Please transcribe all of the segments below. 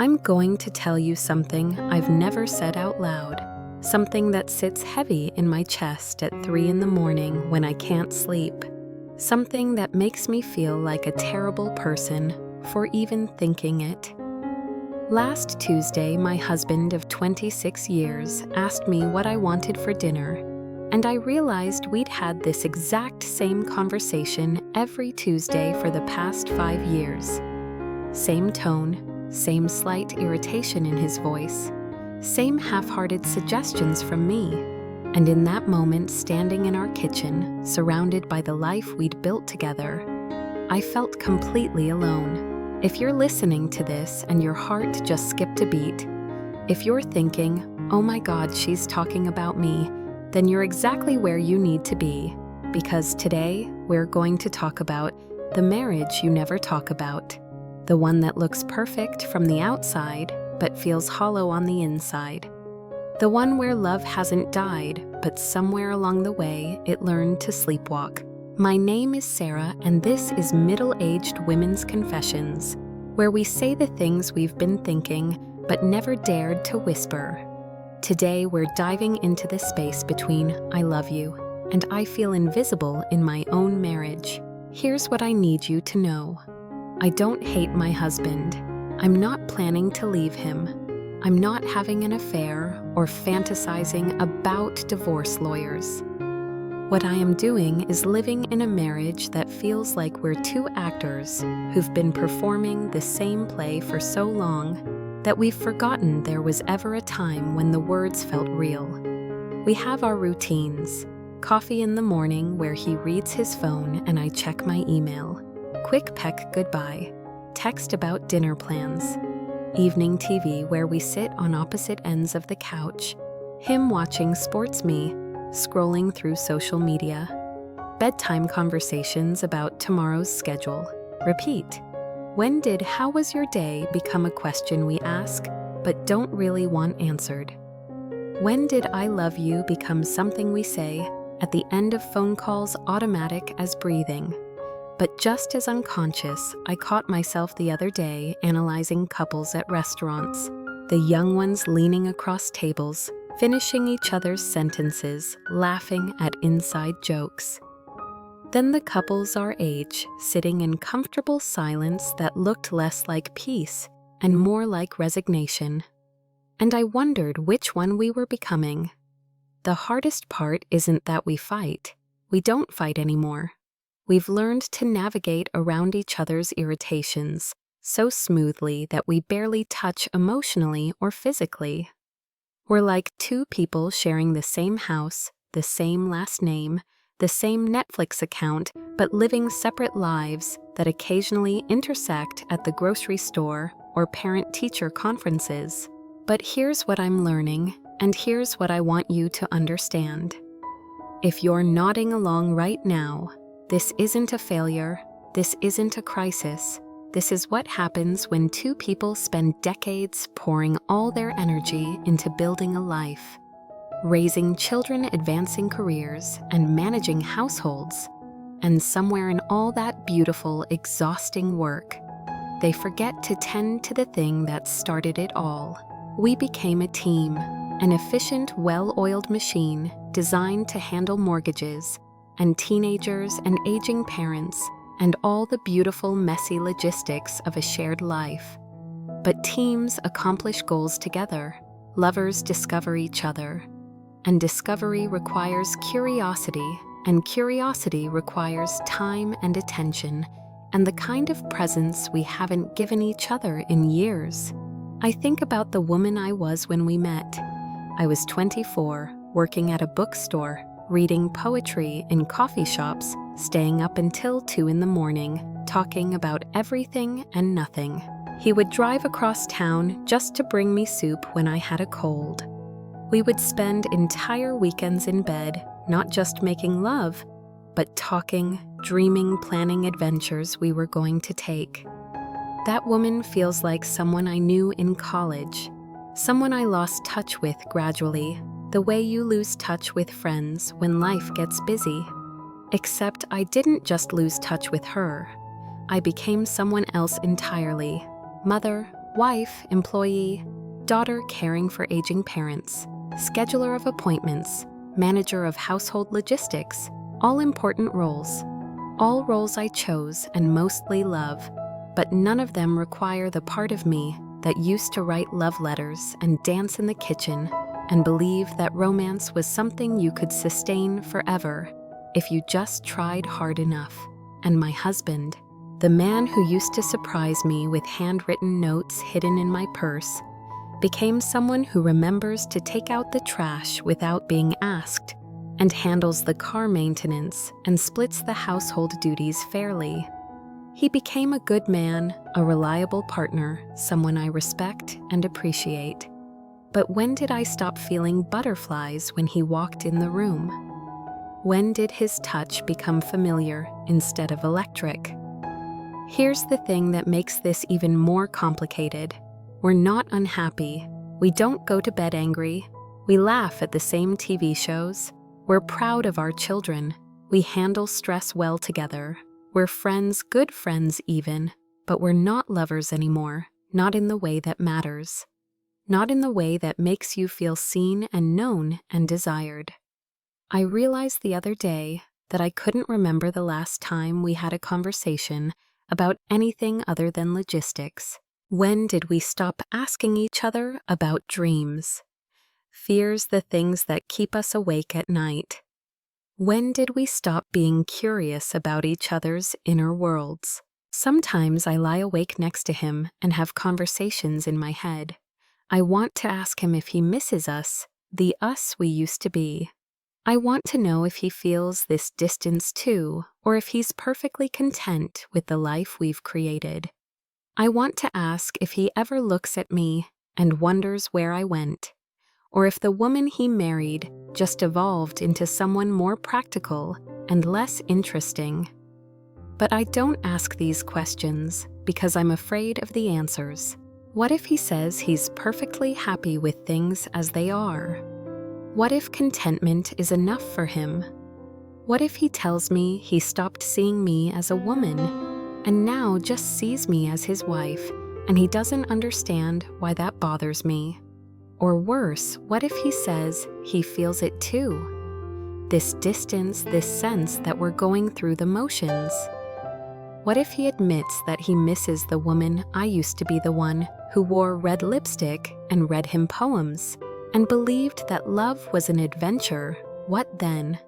I'm going to tell you something I've never said out loud, something that sits heavy in my chest at 3 in the morning when I can't sleep, something that makes me feel like a terrible person for even thinking it. Last Tuesday, my husband of 26 years asked me what I wanted for dinner, and I realized we'd had this exact same conversation every Tuesday for the past 5 years. Same tone, same slight irritation in his voice, same half-hearted suggestions from me. And in that moment, standing in our kitchen, surrounded by the life we'd built together, I felt completely alone. If you're listening to this and your heart just skipped a beat, if you're thinking, "Oh my God, she's talking about me," then you're exactly where you need to be, because today we're going to talk about the marriage you never talk about. The one that looks perfect from the outside, but feels hollow on the inside. The one where love hasn't died, but somewhere along the way, it learned to sleepwalk. My name is Sarah, and this is Middle-Aged Women's Confessions, where we say the things we've been thinking, but never dared to whisper. Today, we're diving into the space between "I love you" and "I feel invisible in my own marriage." Here's what I need you to know. I don't hate my husband. I'm not planning to leave him. I'm not having an affair or fantasizing about divorce lawyers. What I am doing is living in a marriage that feels like we're two actors who've been performing the same play for so long that we've forgotten there was ever a time when the words felt real. We have our routines. Coffee in the morning where he reads his phone and I check my email. Quick peck goodbye, text about dinner plans. Evening TV where we sit on opposite ends of the couch, him watching sports, me scrolling through social media. Bedtime conversations about tomorrow's schedule. Repeat. When did "how was your day" become a question we ask but don't really want answered? When did "I love you" become something we say at the end of phone calls, automatic as breathing? But just as unconscious, I caught myself the other day analyzing couples at restaurants, the young ones leaning across tables, finishing each other's sentences, laughing at inside jokes. Then the couples our age, sitting in comfortable silence that looked less like peace and more like resignation. And I wondered which one we were becoming. The hardest part isn't that we fight. We don't fight anymore. We've learned to navigate around each other's irritations so smoothly that we barely touch emotionally or physically. We're like two people sharing the same house, the same last name, the same Netflix account, but living separate lives that occasionally intersect at the grocery store or parent-teacher conferences. But here's what I'm learning, and here's what I want you to understand. If you're nodding along right now, this isn't a failure, this isn't a crisis. This is what happens when two people spend decades pouring all their energy into building a life, raising children, advancing careers, and managing households. And somewhere in all that beautiful, exhausting work, they forget to tend to the thing that started it all. We became a team, an efficient, well-oiled machine designed to handle mortgages, and teenagers and aging parents, and all the beautiful, messy logistics of a shared life. But teams accomplish goals together. Lovers discover each other. And discovery requires curiosity, and curiosity requires time and attention, and the kind of presence we haven't given each other in years. I think about the woman I was when we met. I was 24, working at a bookstore, reading poetry in coffee shops, staying up until 2 in the morning, talking about everything and nothing. He would drive across town just to bring me soup when I had a cold. We would spend entire weekends in bed, not just making love, but talking, dreaming, planning adventures we were going to take. That woman feels like someone I knew in college, someone I lost touch with gradually, the way you lose touch with friends when life gets busy. Except I didn't just lose touch with her. I became someone else entirely. Mother, wife, employee, daughter caring for aging parents, scheduler of appointments, manager of household logistics, all important roles. All roles I chose and mostly love, but none of them require the part of me that used to write love letters and dance in the kitchen and believe that romance was something you could sustain forever if you just tried hard enough. And my husband, the man who used to surprise me with handwritten notes hidden in my purse, became someone who remembers to take out the trash without being asked and handles the car maintenance and splits the household duties fairly. He became a good man, a reliable partner, someone I respect and appreciate. But when did I stop feeling butterflies when he walked in the room? When did his touch become familiar instead of electric? Here's the thing that makes this even more complicated. We're not unhappy. We don't go to bed angry. We laugh at the same TV shows. We're proud of our children. We handle stress well together. We're friends, good friends even, but we're not lovers anymore, not in the way that matters. Not in the way that makes you feel seen and known and desired. I realized the other day that I couldn't remember the last time we had a conversation about anything other than logistics. When did we stop asking each other about dreams? Fears, the things that keep us awake at night. When did we stop being curious about each other's inner worlds? Sometimes I lie awake next to him and have conversations in my head. I want to ask him if he misses us, the us we used to be. I want to know if he feels this distance too, or if he's perfectly content with the life we've created. I want to ask if he ever looks at me and wonders where I went, or if the woman he married just evolved into someone more practical and less interesting. But I don't ask these questions because I'm afraid of the answers. What if he says he's perfectly happy with things as they are? What if contentment is enough for him? What if he tells me he stopped seeing me as a woman and now just sees me as his wife, and he doesn't understand why that bothers me? Or worse, what if he says he feels it too? This distance, this sense that we're going through the motions. What if he admits that he misses the woman I used to be, the one who wore red lipstick and read him poems and believed that love was an adventure? What then?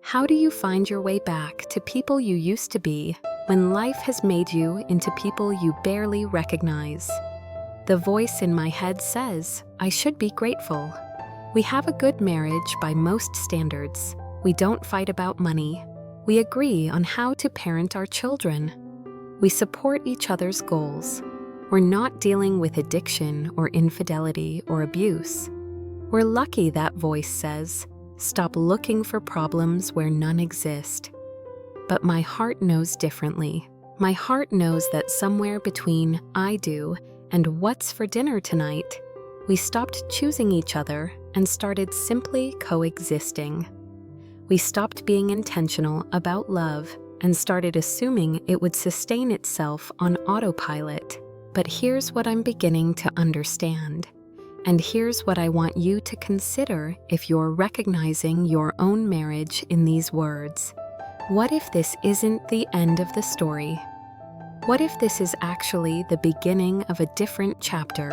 How do you find your way back to people you used to be when life has made you into people you barely recognize? The voice in my head says, I should be grateful. We have a good marriage by most standards. We don't fight about money. We agree on how to parent our children. We support each other's goals. We're not dealing with addiction or infidelity or abuse. We're lucky, that voice says. Stop looking for problems where none exist. But my heart knows differently. My heart knows that somewhere between I do and what's for dinner tonight, we stopped choosing each other and started simply coexisting. We stopped being intentional about love and started assuming it would sustain itself on autopilot. But here's what I'm beginning to understand. And here's what I want you to consider if you're recognizing your own marriage in these words. What if this isn't the end of the story? What if this is actually the beginning of a different chapter?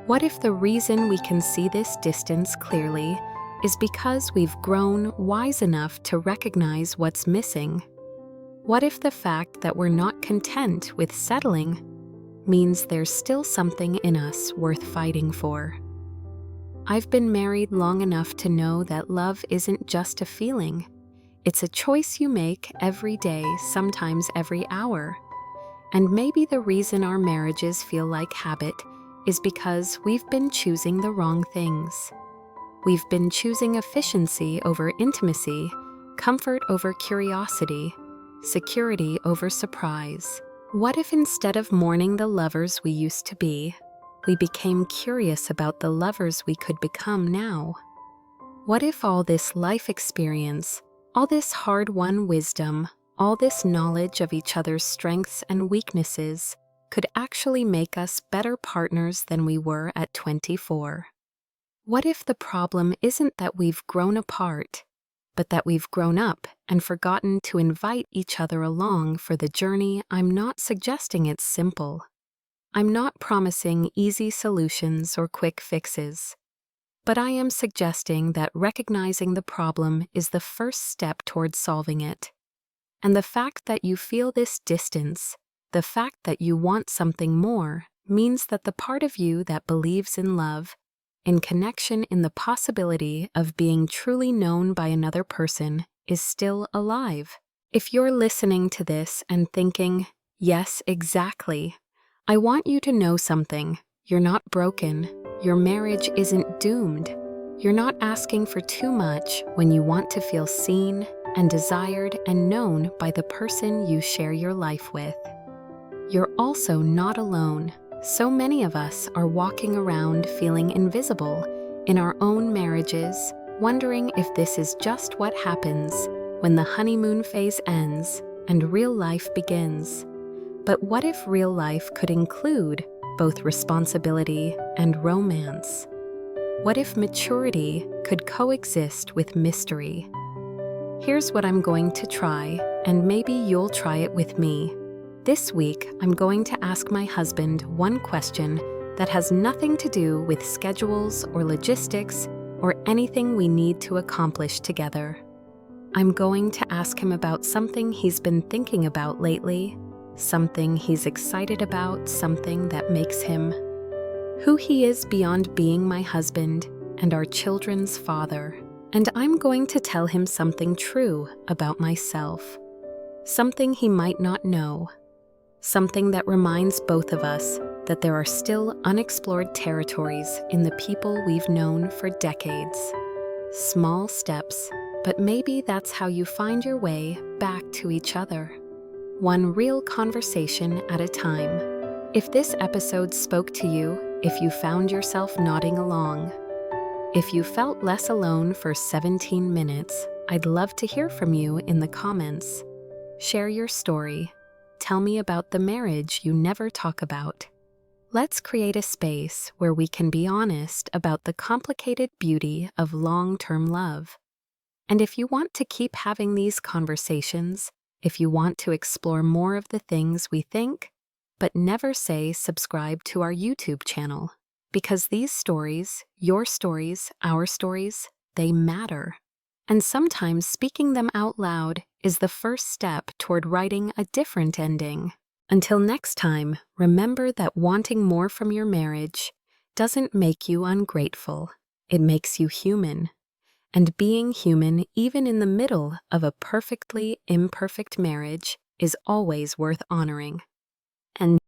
What if the reason we can see this distance clearly is because we've grown wise enough to recognize what's missing? What if the fact that we're not content with settling means there's still something in us worth fighting for? I've been married long enough to know that love isn't just a feeling. It's a choice you make every day, sometimes every hour. And maybe the reason our marriages feel like habit is because we've been choosing the wrong things. We've been choosing efficiency over intimacy, comfort over curiosity, security over surprise. What if instead of mourning the lovers we used to be, we became curious about the lovers we could become now? What if all this life experience, all this hard-won wisdom, all this knowledge of each other's strengths and weaknesses could actually make us better partners than we were at 24? What if the problem isn't that we've grown apart, but that we've grown up and forgotten to invite each other along for the journey? I'm not suggesting it's simple. I'm not promising easy solutions or quick fixes. But I am suggesting that recognizing the problem is the first step towards solving it. And the fact that you feel this distance, the fact that you want something more, means that the part of you that believes in love, in connection, in the possibility of being truly known by another person, is still alive. If you're listening to this and thinking, yes, exactly, I want you to know something. You're not broken. Your marriage isn't doomed. You're not asking for too much when you want to feel seen and desired and known by the person you share your life with. You're also not alone. So many of us are walking around feeling invisible in our own marriages, wondering if this is just what happens when the honeymoon phase ends and real life begins. But what if real life could include both responsibility and romance? What if maturity could coexist with mystery? Here's what I'm going to try, and maybe you'll try it with me. This week, I'm going to ask my husband one question that has nothing to do with schedules or logistics or anything we need to accomplish together. I'm going to ask him about something he's been thinking about lately, something he's excited about, something that makes him who he is beyond being my husband and our children's father. And I'm going to tell him something true about myself, something he might not know, something that reminds both of us that there are still unexplored territories in the people we've known for decades. Small steps, but maybe that's how you find your way back to each other. One real conversation at a time. If this episode spoke to you, if you found yourself nodding along, if you felt less alone for 17 minutes, I'd love to hear from you in the comments. Share your story. Tell me about the marriage you never talk about. Let's create a space where we can be honest about the complicated beauty of long-term love. And if you want to keep having these conversations, if you want to explore more of the things we think, but never say subscribe to our YouTube channel, because these stories, your stories, our stories, they matter. And sometimes speaking them out loud is the first step toward writing a different ending. Until next time, remember that wanting more from your marriage doesn't make you ungrateful. It makes you human. And being human, even in the middle of a perfectly imperfect marriage, is always worth honoring. And